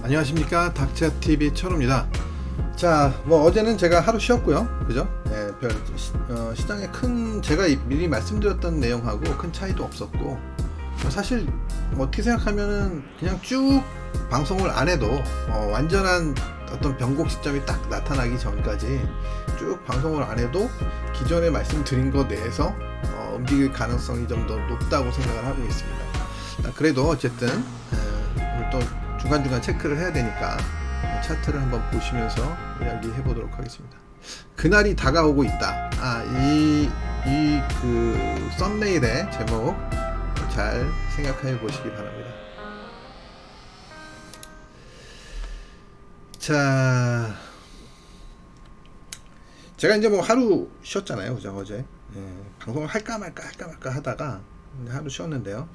안녕하십니까, 닥치아TV 천우입니다. 자, 뭐 어제는 제가 하루 쉬었고요, 그죠? 예, 시장에 큰, 제가 미리 말씀드렸던 내용하고 큰 차이도 없었고, 사실 어떻게 생각하면은 그냥 쭉 방송을 안 해도 완전한 어떤 변곡 시점이 딱 나타나기 전까지 쭉 방송을 안 해도 기존에 말씀드린 것 내에서 움직일 가능성이 좀 더 높다고 생각을 하고 있습니다. 그래도 어쨌든 오늘 또 중간중간 체크를 해야 되니까 차트를 한번 보시면서 이야기해 보도록 하겠습니다. 그날이 다가오고 있다. 그 썸네일의 제목 잘 생각해 보시기 바랍니다. 자, 제가 이제 뭐 하루 쉬었잖아요, 그죠? 어제 방송을 할까 말까 하다가 하루 쉬었는데요.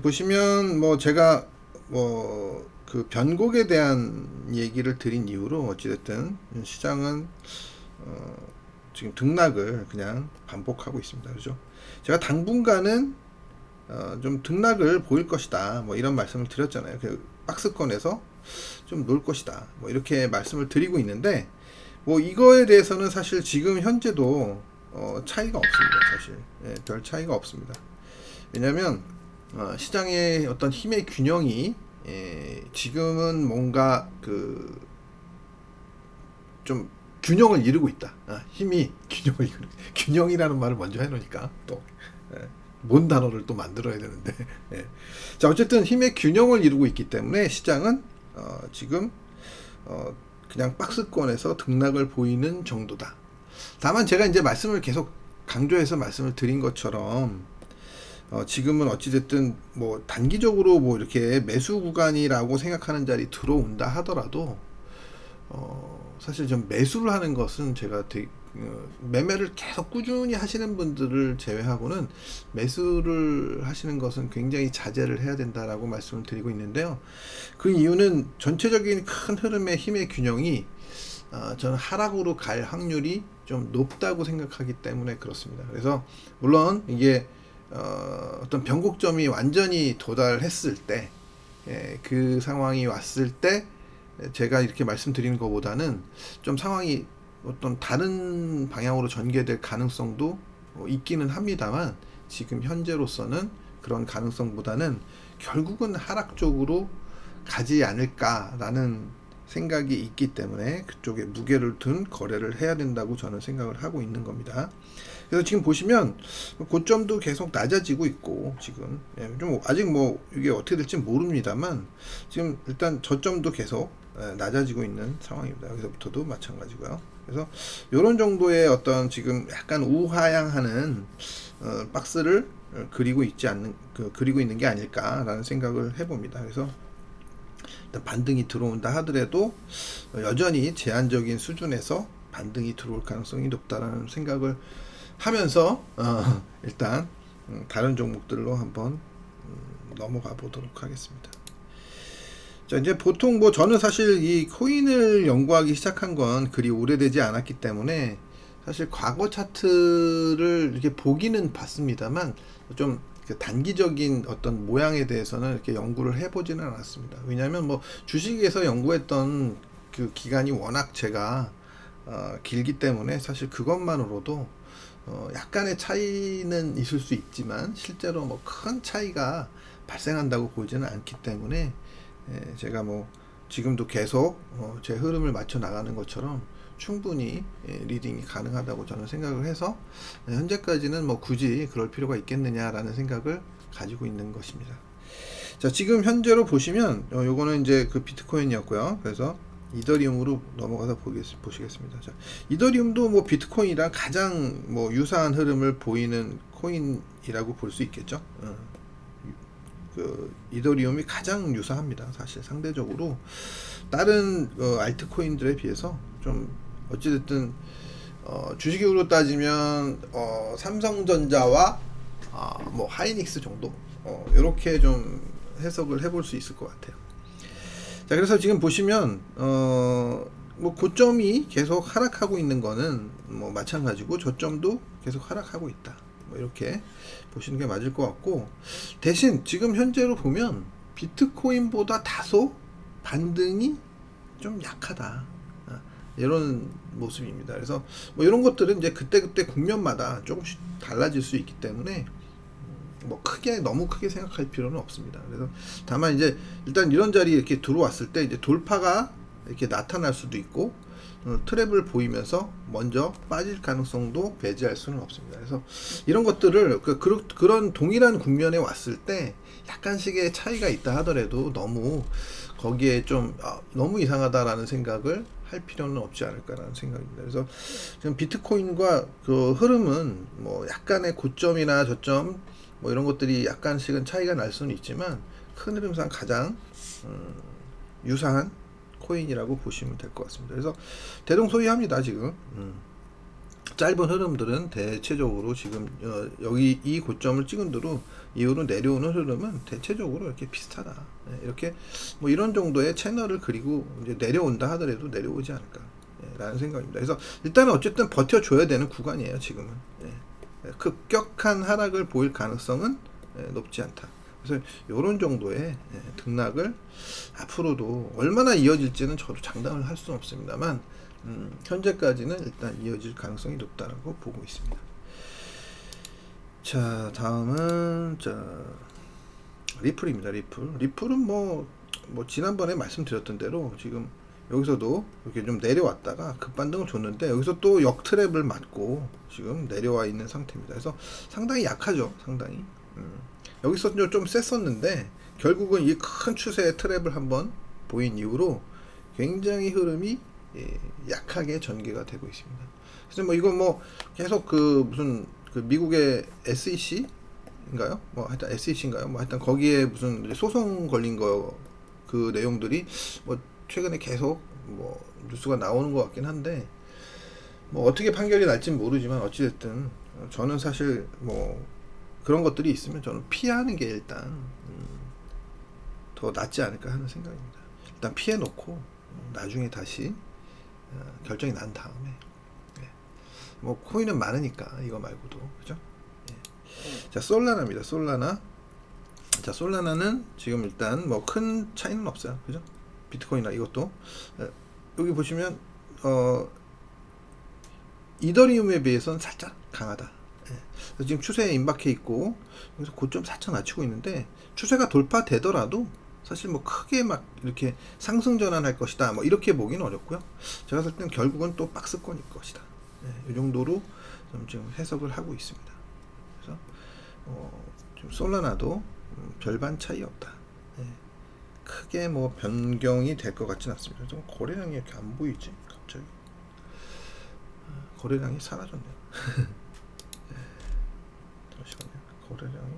보시면 뭐 제가 뭐 그 변곡에 대한 얘기를 드린 이후로 어찌됐든 시장은 지금 등락을 그냥 반복하고 있습니다. 그죠? 제가 당분간은 좀 등락을 보일 것이다, 뭐 이런 말씀을 드렸잖아요. 그 박스권에서 좀 놀 것이다, 뭐 이렇게 말씀을 드리고 있는데, 뭐 이거에 대해서는 사실 지금 현재도 차이가 없습니다. 사실 별 차이가 없습니다. 왜냐하면 시장의 어떤 힘의 균형이 지금은 뭔가 그 좀 균형을 이루고 있다. 힘이 균형을 균형이라는 말을 먼저 해놓으니까 또 뭔 단어를 또 만들어야 되는데 자, 어쨌든 힘의 균형을 이루고 있기 때문에 시장은 지금 그냥 박스권에서 등락을 보이는 정도다. 다만 제가 이제 말씀을 계속 강조해서 말씀을 드린 것처럼 지금은 어찌됐든 뭐 단기적으로 뭐 이렇게 매수 구간이라고 생각하는 자리 들어온다 하더라도 사실 좀 매수를 하는 것은 제가 매매를 계속 꾸준히 하시는 분들을 제외하고는 매수를 하시는 것은 굉장히 자제를 해야 된다라고 말씀을 드리고 있는데요. 그 이유는 전체적인 큰 흐름의 힘의 균형이 저는 하락으로 갈 확률이 좀 높다고 생각하기 때문에 그렇습니다. 그래서 물론 이게 어떤 변곡점이 완전히 도달했을 때, 그 상황이 왔을 때 제가 이렇게 말씀드리는 것보다는 좀 상황이 어떤 다른 방향으로 전개될 가능성도 있기는 합니다만, 지금 현재로서는 그런 가능성보다는 결국은 하락 쪽으로 가지 않을까라는 생각이 있기 때문에 그쪽에 무게를 둔 거래를 해야 된다고 저는 생각을 하고 있는 겁니다. 그래서 지금 보시면 고점도 계속 낮아지고 있고, 지금 좀 아직 뭐 이게 어떻게 될지 모릅니다만 지금 일단 저점도 계속 낮아지고 있는 상황입니다. 여기서부터도 마찬가지고요. 그래서 이런 정도의 어떤 지금 약간 우하향하는 박스를 그리고 있는 게 아닐까라는 생각을 해봅니다. 그래서 반등이 들어온다 하더라도 여전히 제한적인 수준에서 반등이 들어올 가능성이 높다라는 생각을 하면서 일단 다른 종목들로 한번 넘어가 보도록 하겠습니다. 자, 이제 보통 뭐 저는 사실 이 코인을 연구하기 시작한 건 그리 오래되지 않았기 때문에 사실 과거 차트를 이렇게 보기는 봤습니다만 좀 단기적인 어떤 모양에 대해서는 이렇게 연구를 해보지는 않았습니다. 왜냐하면 뭐 주식에서 연구했던 그 기간이 워낙 제가 길기 때문에 사실 그것만으로도 약간의 차이는 있을 수 있지만 실제로 뭐 큰 차이가 발생한다고 보지는 않기 때문에 제가 뭐 지금도 계속 제 흐름을 맞춰 나가는 것처럼 충분히 리딩이 가능하다고 저는 생각을 해서 현재까지는 뭐 굳이 그럴 필요가 있겠느냐라는 생각을 가지고 있는 것입니다. 자, 지금 현재로 보시면 요거는 이제 그 비트코인이었고요. 그래서 이더리움으로 넘어가서 보시겠습니다. 자, 이더리움도 뭐 비트코인이랑 가장 뭐 유사한 흐름을 보이는 코인이라고 볼 수 있겠죠. 그 이더리움이 가장 유사합니다. 사실 상대적으로 다른 알트코인들에 비해서 좀 어찌됐든 주식으로 따지면 삼성전자와 뭐 하이닉스 정도 이렇게 좀 해석을 해볼 수 있을 것 같아요. 자, 그래서 지금 보시면 뭐 고점이 계속 하락하고 있는 거는 뭐 마찬가지고 저점도 계속 하락하고 있다. 뭐 이렇게 보시는 게 맞을 것 같고, 대신 지금 현재로 보면 비트코인보다 다소 반등이 좀 약하다. 이런 모습입니다. 그래서 뭐 이런 것들은 이제 그때그때 국면마다 조금씩 달라질 수 있기 때문에 뭐 크게 너무 크게 생각할 필요는 없습니다. 그래서 다만 이제 일단 이런 자리에 이렇게 들어왔을 때 이제 돌파가 이렇게 나타날 수도 있고 트랩을 보이면서 먼저 빠질 가능성도 배제할 수는 없습니다. 그래서 이런 것들을 그런 동일한 국면에 왔을 때 약간씩의 차이가 있다 하더라도 너무 거기에 좀 너무 이상하다라는 생각을 할 필요는 없지 않을까라는 생각입니다. 그래서 지금 비트코인과 그 흐름은 뭐 약간의 고점이나 저점 뭐 이런 것들이 약간씩은 차이가 날 수는 있지만 큰 흐름상 가장 유사한 코인이라고 보시면 될 것 같습니다. 그래서 대동소이합니다. 지금 짧은 흐름들은 대체적으로 지금 여기 이 고점을 찍은 대로 이후로 내려오는 흐름은 대체적으로 이렇게 비슷하다. 이렇게 뭐 이런 정도의 채널을 그리고 이제 내려온다 하더라도 내려오지 않을까 라는 생각입니다. 그래서 일단은 어쨌든 버텨줘야 되는 구간이에요. 지금은 급격한 하락을 보일 가능성은 높지 않다. 그래서 이런 정도의 등락을 앞으로도 얼마나 이어질지는 저도 장담을 할 수는 없습니다만 현재까지는 일단 이어질 가능성이 높다라고 보고 있습니다. 자, 다음은 리플입니다. 리플은 뭐 지난번에 말씀드렸던 대로 지금 여기서도 이렇게 좀 내려왔다가 급반등을 줬는데 여기서 또 역트랩을 맞고 지금 내려와 있는 상태입니다. 그래서 상당히 약하죠. 상당히 여기서 좀 셌었는데 결국은 이 큰 추세의 트랩을 한번 보인 이후로 굉장히 흐름이 약하게 전개가 되고 있습니다. 그래서 뭐 이거 뭐 계속 무슨 미국의 SEC인가요? 뭐 하여튼 SEC인가요? 뭐 하여튼 거기에 무슨 소송 걸린 거 그 내용들이 뭐 최근에 계속 뭐 뉴스가 나오는 것 같긴 한데 뭐 어떻게 판결이 날지는 모르지만 어찌됐든 저는 사실 뭐 그런 것들이 있으면 저는 피하는 게 일단 더 낫지 않을까 하는 생각입니다. 일단 피해 놓고 나중에 다시 결정이 난 다음에 뭐 코인은 많으니까 이거 말고도 그죠? 자, 솔라나입니다. 자, 솔라나는 지금 일단 뭐 큰 차이는 없어요. 그죠? 비트코인이나 이것도 여기 보시면 이더리움에 비해서는 살짝 강하다. 지금 추세에 임박해 있고 여기서 고점 살짝 낮추고 있는데 추세가 돌파되더라도 사실 뭐 크게 막 이렇게 상승 전환할 것이다 뭐 이렇게 보기는 어렵고요. 제가 봤을 때는 결국은 또 박스권일 것이다. 이 정도로 좀 지금 해석을 하고 있습니다. 그래서 좀 솔라나도 별반 차이 없다. 크게 뭐 변경이 될 것 같지는 않습니다. 좀 거래량이 이렇게 안 보이지? 갑자기 거래량이 사라졌네요. 잠시만요. 거래량이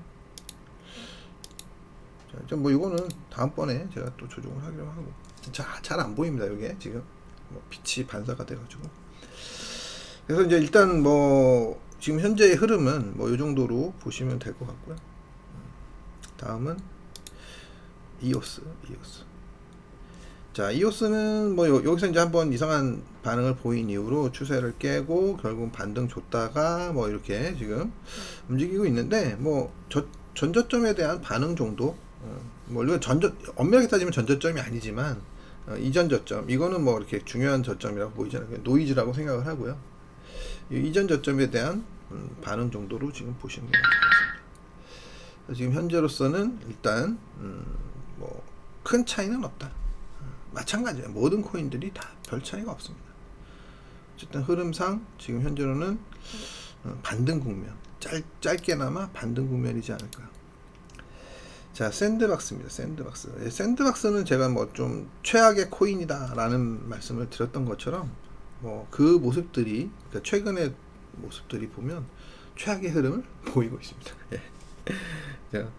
자, 뭐 이거는 다음번에 제가 또 조정을 하기로 하고 잘 안 보입니다. 이게 지금 뭐 빛이 반사가 돼가지고 그래서 이제 일단 뭐 지금 현재의 흐름은 뭐 이 정도로 보시면 될 것 같고요. 다음은 이오스. 자, 이오스는 뭐 여기서 이제 한번 이상한 반응을 보인 이후로 추세를 깨고 결국은 반등 줬다가 뭐 이렇게 지금 움직이고 있는데 뭐 전저점에 대한 반응 정도 뭐 이거 엄밀하게 따지면 전저점이 아니지만 이전 저점 이거는 뭐 이렇게 중요한 저점이라고 보이잖아요. 노이즈라고 생각을 하고요. 이전 저점에 대한 반응 정도로 지금 보시는 게 맞을 것 같습니다. 지금 현재로서는 일단 뭐 큰 차이는 없다. 마찬가지예요. 모든 코인들이 다 별 차이가 없습니다. 어쨌든 흐름상 지금 현재로는 반등 국면, 짧게나마 반등 국면이지 않을까. 자, 샌드박스입니다. 샌드박스는 제가 뭐 좀 최악의 코인이다라는 말씀을 드렸던 것처럼 뭐 그 모습들이 그러니까 최근의 모습들이 보면 최악의 흐름을 보이고 있습니다. 자,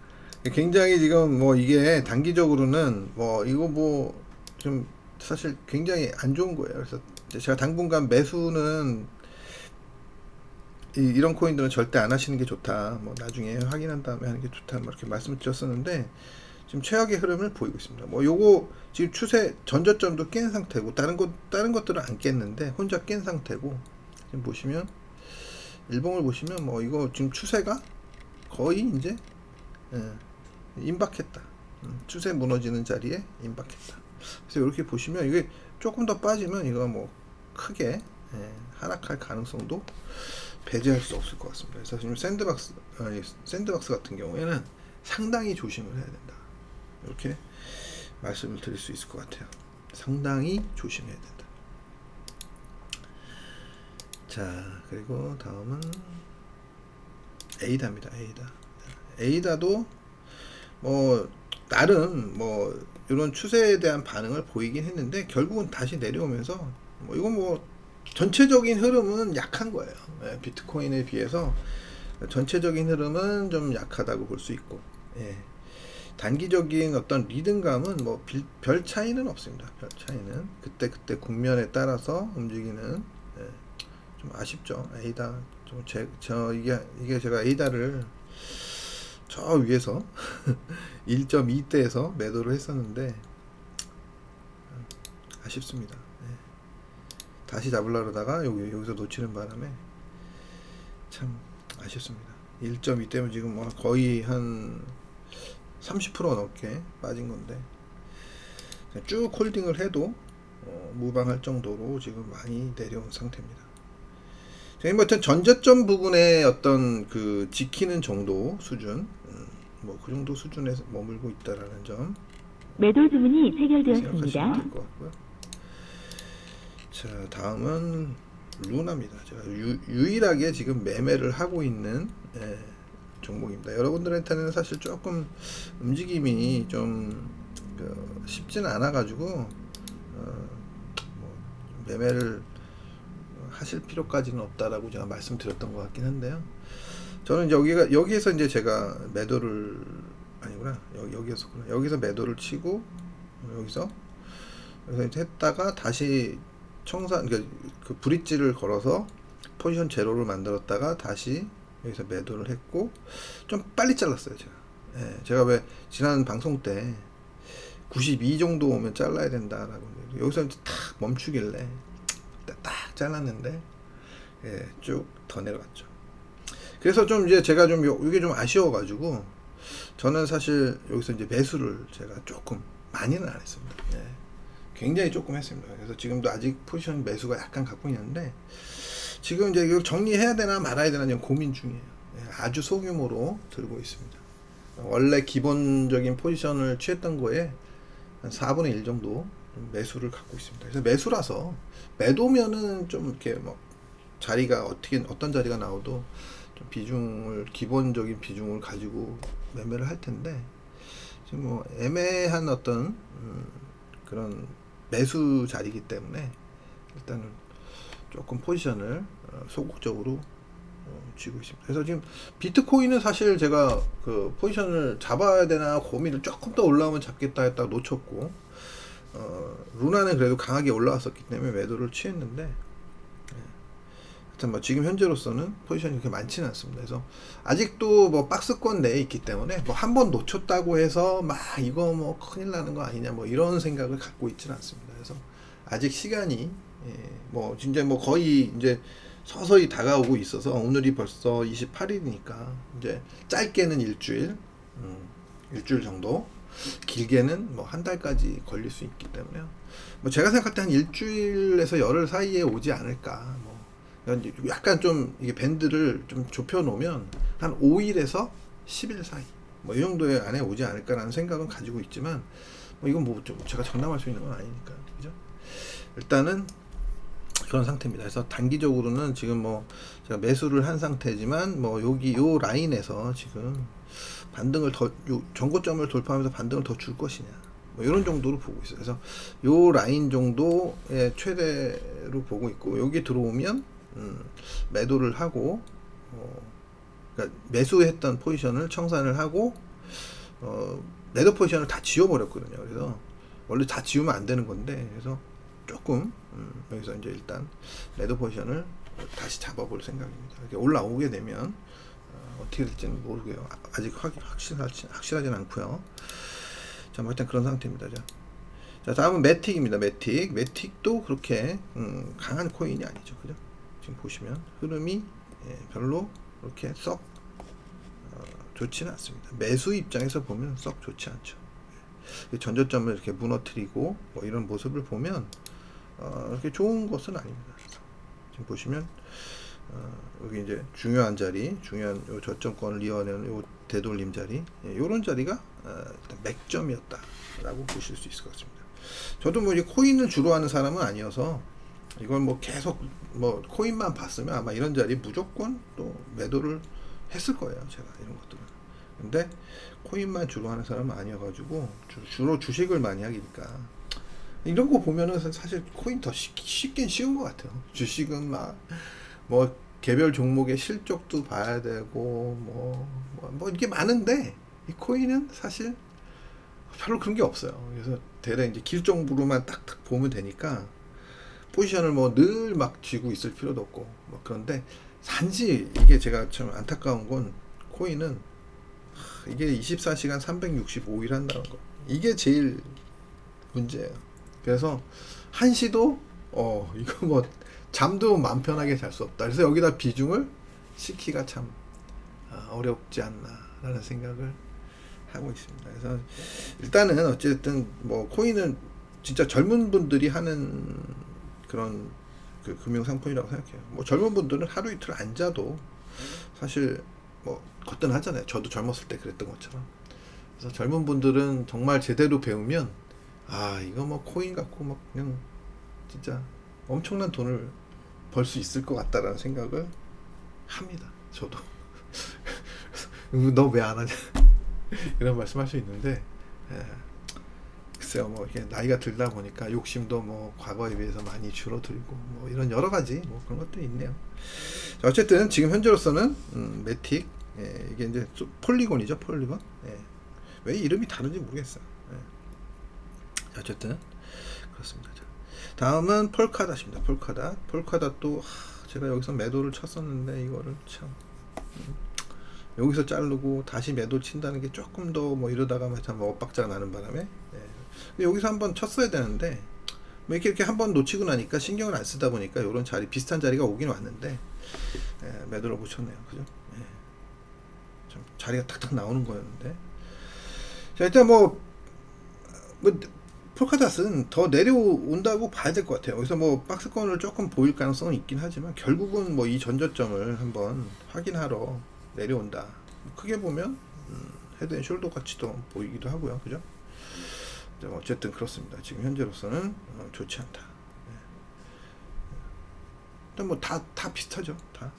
굉장히 지금 뭐 이게 단기적으로는 뭐 이거 뭐 좀 사실 굉장히 안 좋은 거예요. 그래서 제가 당분간 매수는 이런 코인들은 절대 안 하시는 게 좋다. 뭐 나중에 확인한 다음에 하는 게 좋다. 뭐 이렇게 말씀드렸었는데 지금 최악의 흐름을 보이고 있습니다. 뭐 요거 지금 추세 전저점도 깬 상태고 다른 것들은 안 깼는데 혼자 깬 상태고 지금 보시면 일봉을 보시면 뭐 이거 지금 추세가 거의 이제 임박했다. 추세 무너지는 자리에 임박했다. 그래서 이렇게 보시면 이게 조금 더 빠지면 이거 뭐 크게 하락할 가능성도 배제할 수 없을 것 같습니다. 그래서 지금 샌드박스 같은 경우에는 상당히 조심을 해야 된다. 이렇게 말씀을 드릴 수 있을 것 같아요. 상당히 조심해야 된다. 자, 그리고 다음은 에이다입니다. 에이다도 뭐 나름 뭐 이런 추세에 대한 반응을 보이긴 했는데 결국은 다시 내려오면서 뭐 이건 뭐 전체적인 흐름은 약한 거예요. 비트코인에 비해서 전체적인 흐름은 좀 약하다고 볼 수 있고, 단기적인 어떤 리듬감은 뭐 별 차이는 없습니다. 별 차이는 그때 국면에 따라서 움직이는, 좀 아쉽죠. 에이다 이게 제가 에이다를 저 위에서 1.2대에서 매도를 했었는데 아쉽습니다. 다시 잡으려고 하다가 여기서 놓치는 바람에 참 아쉽습니다. 1.2 때문에 지금 뭐 거의 한 30% 넘게 빠진 건데 쭉 홀딩을 해도 무방할 정도로 지금 많이 내려온 상태입니다. 뭐 하여튼 전저점 부분에 어떤 그 지키는 정도 수준, 뭐 그 정도 수준에서 머물고 있다라는 점 매도 주문이 생각하시면 체결되었습니다. 될 것 같고요. 자, 다음은 루나입니다. 제가 유일하게 지금 매매를 하고 있는 종목입니다. 여러분들한테는 사실 조금 움직임이 좀 쉽지는 않아 가지고 뭐 매매를 하실 필요까지는 없다라고 제가 말씀드렸던 것 같긴 한데요. 저는 이제 여기에서 이제 제가 매도를 아니구나, 여기서 매도를 치고 여기서 했다가 다시 그러니까 그 브릿지를 걸어서 포지션 제로를 만들었다가 다시 여기서 매도를 했고 좀 빨리 잘랐어요. 제가 왜 지난 방송 때 92 정도 오면 잘라야 된다라고 여기서 딱 멈추길래 딱 잘랐는데 쭉 더 내려갔죠. 그래서 좀 이제 제가 좀 이게 좀 아쉬워가지고 저는 사실 여기서 이제 매수를 제가 조금 많이는 안 했습니다. 굉장히 조금 했습니다. 그래서 지금도 아직 포지션 매수가 약간 갖고 있는데 지금 이제 이걸 정리해야 되나 말아야 되나 지금 고민 중이에요. 아주 소규모로 들고 있습니다. 원래 기본적인 포지션을 취했던 거에 한 4분의 1 정도 매수를 갖고 있습니다. 그래서 매수라서 매도면은 좀 이렇게 뭐 자리가 어떤 자리가 나오도 좀 기본적인 비중을 가지고 매매를 할 텐데 지금 뭐 애매한 어떤 그런 매수 자리이기 때문에 일단은 조금 포지션을 소극적으로 쥐고 있습니다. 그래서 지금 비트코인은 사실 제가 그 포지션을 잡아야 되나 고민을 조금 더 올라오면 잡겠다 했다가 놓쳤고, 루나는 그래도 강하게 올라왔었기 때문에 매도를 취했는데, 하여튼 뭐 지금 현재로서는 포지션이 그렇게 많지는 않습니다. 그래서 아직도 뭐 박스권 내에 있기 때문에 뭐 한 번 놓쳤다고 해서 막 이거 뭐 큰일 나는 거 아니냐 뭐 이런 생각을 갖고 있지는 않습니다. 그래서 아직 시간이 뭐 진짜 뭐 거의 이제 서서히 다가오고 있어서 오늘이 벌써 28일이니까 이제 짧게는 일주일 정도, 길게는 뭐 한 달까지 걸릴 수 있기 때문에요. 뭐 제가 생각할 때 한 일주일에서 열흘 사이에 오지 않을까. 뭐 약간 좀 이게 밴드를 좀 좁혀 놓으면 한 5일에서 10일 사이 뭐 이 정도의 안에 오지 않을까라는 생각은 가지고 있지만 뭐 이건 뭐 좀 제가 장담할 수 있는 건 아니니까, 그죠? 일단은 그런 상태입니다. 그래서 단기적으로는 지금 뭐 제가 매수를 한 상태지만 뭐 여기 요 라인에서 지금 반등을 전고점을 돌파하면서 반등을 더 줄 것이냐 뭐 이런 정도로 보고 있어요. 그래서 요 라인 정도의 최대로 보고 있고 여기 들어오면 매도를 하고 그러니까 매수했던 포지션을 청산을 하고 매도 포지션을 다 지워버렸거든요. 그래서 원래 다 지우면 안 되는 건데 그래서 조금 여기서 이제 일단 매도 포지션을 다시 잡아볼 생각입니다. 이렇게 올라오게 되면 어떻게 될지는 모르고요. 아직 확실하진 않고요. 자, 뭐 일단 그런 상태입니다. 자, 다음은 매틱입니다. 매틱도 그렇게 강한 코인이 아니죠, 그죠? 지금 보시면 흐름이 별로 그렇게 썩 좋지는 않습니다. 매수 입장에서 보면 썩 좋지 않죠. 전저점을 이렇게 무너뜨리고 뭐 이런 모습을 보면 이렇게 좋은 것은 아닙니다. 지금 보시면 여기 이제 중요한 자리, 중요한 요 저점권을 이어내는 요 되돌림 자리, 요런 자리가 일단 맥점이었다라고 보실 수 있을 것 같습니다. 저도 뭐 이 코인을 주로 하는 사람은 아니어서 이걸 뭐 계속 뭐 코인만 봤으면 아마 이런 자리 무조건 또 매도를 했을 거예요. 제가 이런 것들은. 근데 코인만 주로 하는 사람은 아니어가지고 주로 주식을 많이 하니까 이런 거 보면은 사실 코인 더 쉽긴 쉬운 것 같아요. 주식은 막 뭐 개별 종목의 실적도 봐야 되고 뭐 이게 많은데 이 코인은 사실 별로 그런 게 없어요. 그래서 대략 이제 길정보로만 딱딱 보면 되니까 포지션을 뭐 늘 막 쥐고 있을 필요도 없고 뭐 그런데 단지 이게 제가 참 안타까운 건 코인은 이게 24시간 365일 한다는 거 이게 제일 문제예요. 그래서 한시도 이거 뭐 잠도 마음 편하게 잘 수 없다. 그래서 여기다 비중을 싣기가 참 어렵지 않나라는 생각을 하고 있습니다. 그래서 일단은 어쨌든 뭐 코인은 진짜 젊은 분들이 하는 그런 그 금융 상품이라고 생각해요. 뭐 젊은 분들은 하루 이틀 안 자도 사실 뭐 거뜬하잖아요. 저도 젊었을 때 그랬던 것처럼. 그래서 젊은 분들은 정말 제대로 배우면 이거 뭐 코인 갖고 막 그냥 진짜 엄청난 돈을 벌 수 있을 것 같다라는 생각을 합니다. 저도. 너 왜 안 하냐 이런 말씀할 수 있는데 글쎄요 뭐 이게 나이가 들다 보니까 욕심도 뭐 과거에 비해서 많이 줄어들고 뭐 이런 여러 가지 뭐 그런 것들이 있네요. 자, 어쨌든 지금 현재로서는 매틱 이게 이제 폴리곤이죠. 폴리곤. 왜 이름이 다른지 모르겠어요. 어쨌든 그렇습니다. 자, 다음은 폴카닷입니다. 폴카닷도 제가 여기서 매도를 쳤었는데 이거를 참 여기서 자르고 다시 매도 친다는 게 조금 더 뭐 이러다가 참 엇박자가 나는 바람에 여기서 한번 쳤어야 되는데 뭐 이렇게 한번 놓치고 나니까 신경을 안 쓰다 보니까 이런 자리 비슷한 자리가 오긴 왔는데 매도를 못 쳤네요. 그죠? 참 자리가 탁탁 나오는 거였는데 자 일단 뭐 폴카닷은 더 내려온다고 봐야 될 것 같아요. 여기서 뭐 박스권을 조금 보일 가능성은 있긴 하지만 결국은 뭐 이 전저점을 한번 확인하러 내려온다. 크게 보면 헤드앤숄더 같이도 보이기도 하고요. 그죠? 어쨌든 그렇습니다. 지금 현재로서는 좋지 않다. 일단 뭐 다 비슷하죠. 다.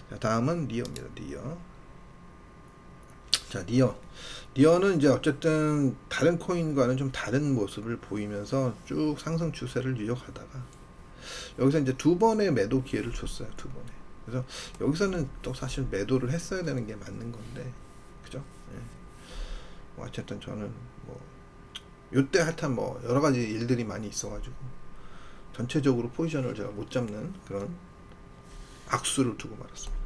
자, 다음은 리어입니다. 리어. 자, 리어는 이제 어쨌든 다른 코인과는 좀 다른 모습을 보이면서 쭉 상승 추세를 이어가다가 여기서 이제 두 번의 매도 기회를 줬어요. 두 번에. 그래서 여기서는 또 사실 매도를 했어야 되는 게 맞는 건데, 그죠? 뭐 어쨌든 저는 뭐 요때 하여튼 뭐 여러 가지 일들이 많이 있어가지고 전체적으로 포지션을 제가 못 잡는 그런 악수를 두고 말았습니다.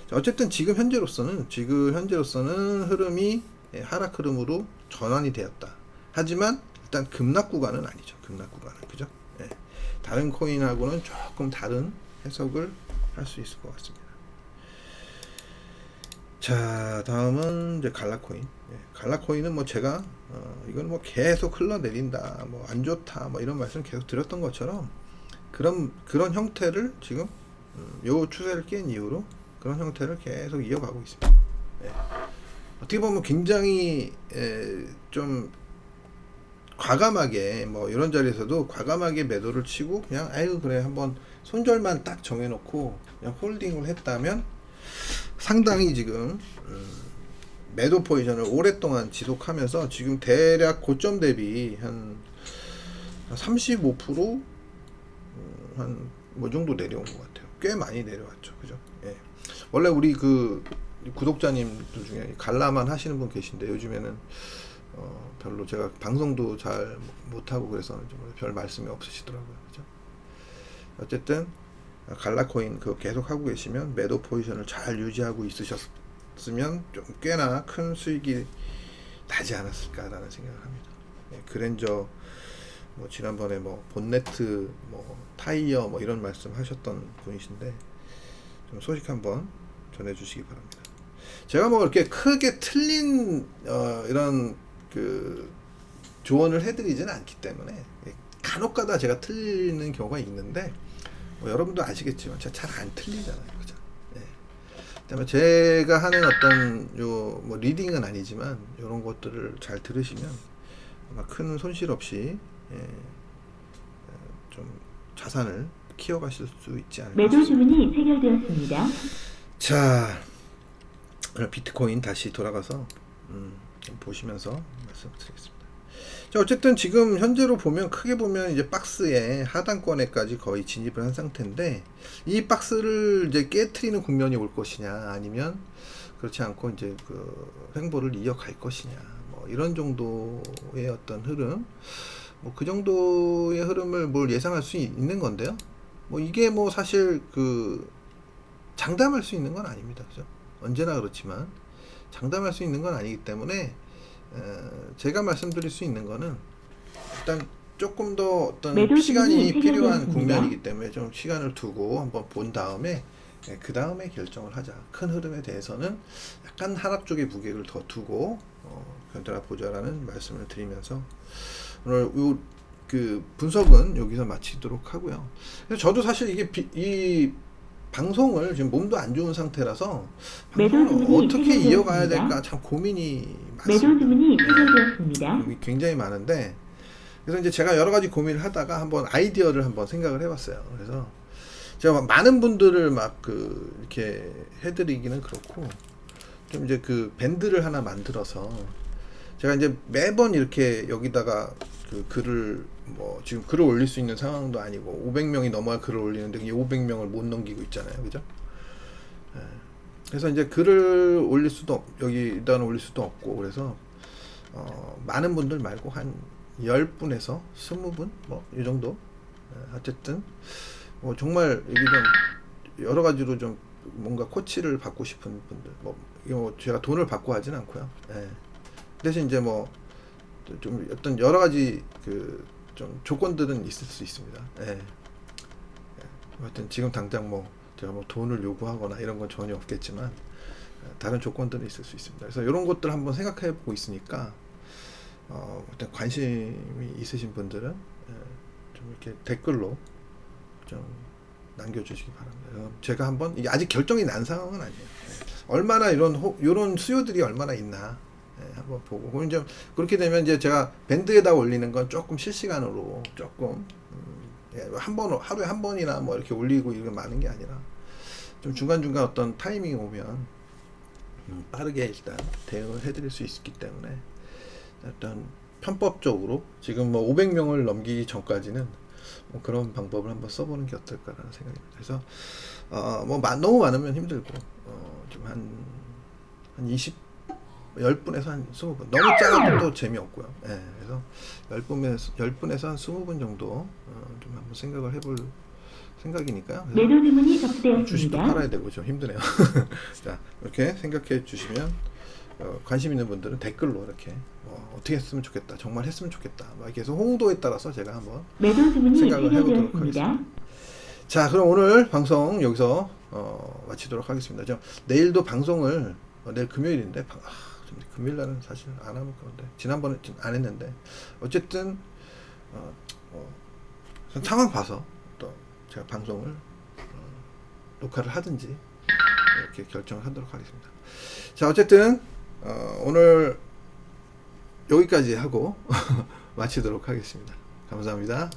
자, 어쨌든 지금 현재로서는 흐름이 하락 흐름으로 전환이 되었다. 하지만 일단 급락 구간은 아니죠. 급락 구간은 그죠? 다른 코인하고는 조금 다른 해석을 할 수 있을 것 같습니다. 자, 다음은 이제 갈라코인. 갈라코인은 뭐 제가 이건 뭐 계속 흘러내린다, 뭐 안 좋다, 뭐 이런 말씀 계속 드렸던 것처럼 그런 형태를 지금 요 추세를 깬 이후로 그런 형태를 계속 이어가고 있습니다. 어떻게 보면 굉장히 좀 과감하게 뭐 이런 자리에서도 과감하게 매도를 치고 그냥 아유 그래 한번 손절만 딱 정해놓고 그냥 홀딩을 했다면 상당히 지금 매도 포지션을 오랫동안 지속하면서 지금 대략 고점 대비 한 35% 한 뭐 정도 내려온 것 같아요. 꽤 많이 내려왔죠. 그죠? 원래 우리 그 구독자님들 중에 갈라만 하시는 분 계신데 요즘에는 별로 제가 방송도 잘 못하고 그래서 별 말씀이 없으시더라고요. 그죠? 어쨌든 갈라코인 그거 계속 하고 계시면 매도 포지션을 잘 유지하고 있으셨으면 좀 꽤나 큰 수익이 나지 않았을까라는 생각을 합니다. 그랜저 뭐 지난번에 뭐 본네트 뭐 타이어 뭐 이런 말씀 하셨던 분이신데 좀 소식 한번 전해주시기 바랍니다. 제가 뭐 이렇게 크게 틀린 이런 그 조언을 해드리지는 않기 때문에 간혹가다 제가 틀리는 경우가 있는데 뭐 여러분도 아시겠지만 제가 잘 안 틀리잖아요, 그죠? 예. 그다음에 제가 하는 어떤 요 뭐 리딩은 아니지만 이런 것들을 잘 들으시면 아마 큰 손실 없이 좀 자산을 키워가실 수 있지 않을까 매도 싶습니다. 주문이 체결되었습니다. 자, 비트코인 다시 돌아가서 좀 보시면서 말씀드리겠습니다. 자, 어쨌든 지금 현재로 보면 크게 보면 이제 박스의 하단권에까지 거의 진입을 한 상태인데 이 박스를 이제 깨트리는 국면이 올 것이냐 아니면 그렇지 않고 이제 그 횡보를 이어갈 것이냐 뭐 이런 정도의 어떤 흐름 뭐 그 정도의 흐름을 뭘 예상할 수 있는 건데요. 뭐 이게 뭐 사실 그 장담할 수 있는 건 아닙니다. 그죠? 언제나 그렇지만 장담할 수 있는 건 아니기 때문에 제가 말씀드릴 수 있는 거는 일단 조금 더 어떤 매도 시간이 주문이 필요한 체결되었습니다. 국면이기 때문에 좀 시간을 두고 한번 본 다음에 그 다음에 결정을 하자. 큰 흐름에 대해서는 약간 하락 쪽에 무게를 더 두고 견뎌라 보자라는 말씀을 드리면서 오늘 요 그 분석은 여기서 마치도록 하고요. 그래서 저도 사실 이게 이 방송을 지금 몸도 안 좋은 상태라서 매도 방송을 주문이 어떻게 체결되었습니다. 이어가야 될까 참 고민이 매도 많습니다. 주문이 체결되었습니다. 고민이 굉장히 많은데 그래서 이제 제가 여러 가지 고민을 하다가 한번 아이디어를 한번 생각을 해봤어요. 그래서 제가 많은 분들을 막 그 이렇게 해드리기는 그렇고 좀 이제 그 밴드를 하나 만들어서 제가 이제 매번 이렇게 여기다가 그 글을 뭐 지금 글을 올릴 수 있는 상황도 아니고 500명이 넘어야 글을 올리는데 500명을 못 넘기고 있잖아요, 그죠? 예. 그래서 이제 글을 올릴 수도 여기다는 올릴 수도 없고 그래서 많은 분들 말고 한 10분에서 20분 뭐 이 정도. 어쨌든 뭐 정말 여기 좀 여러 가지로 좀 뭔가 코치를 받고 싶은 분들 뭐 이거 제가 돈을 받고 하진 않고요. 예. 대신 이제 뭐 좀 어떤 여러 가지 그 좀 조건들은 있을 수 있습니다. 예. 하여튼 지금 당장 뭐 제가 뭐 돈을 요구하거나 이런 건 전혀 없겠지만 다른 조건들은 있을 수 있습니다. 그래서 이런 것들 한번 생각해 보고 있으니까 일단 관심이 있으신 분들은 좀 이렇게 댓글로 좀 남겨주시기 바랍니다. 제가 한번 이게 아직 결정이 난 상황은 아니에요. 얼마나 이런 수요들이 얼마나 있나 한번 보고 그럼 이제 그렇게 되면 이제 제가 밴드에다 올리는 건 조금 실시간으로 조금 한 번 하루에 한 번이나 뭐 이렇게 올리고 이런 많은 게 아니라 좀 중간중간 어떤 타이밍이 오면 빠르게 일단 대응을 해드릴 수 있기 때문에 일단 편법적으로 지금 뭐 500명을 넘기기 전까지는 뭐 그런 방법을 한번 써보는 게 어떨까라는 생각입니다. 그래서 뭐 너무 많으면 힘들고 좀 한 10분에서 한 20분 너무 작아도 또 재미없고요. 예, 그래서 10분에서 한 20분 정도 좀 한번 생각을 해볼 생각이니까요. 매도 주문이 주식도 접수되었습니다. 팔아야 되고 좀 힘드네요. 자, 이렇게 생각해 주시면 관심 있는 분들은 댓글로 이렇게 어떻게 했으면 좋겠다, 정말 했으면 좋겠다, 막 계속 홍도에 따라서 제가 한번 매도 주문이 생각을 해보도록 체결되었습니다. 하겠습니다. 자, 그럼 오늘 방송 여기서 마치도록 하겠습니다. 내일도 방송을 내일 금요일인데 금요일 날은 사실 안 하면 그런데 지난번에 좀 안 했는데 어쨌든 상황 봐서 또 제가 방송을 녹화를 하든지 이렇게 결정을 하도록 하겠습니다. 자, 어쨌든 오늘 여기까지 하고 마치도록 하겠습니다. 감사합니다.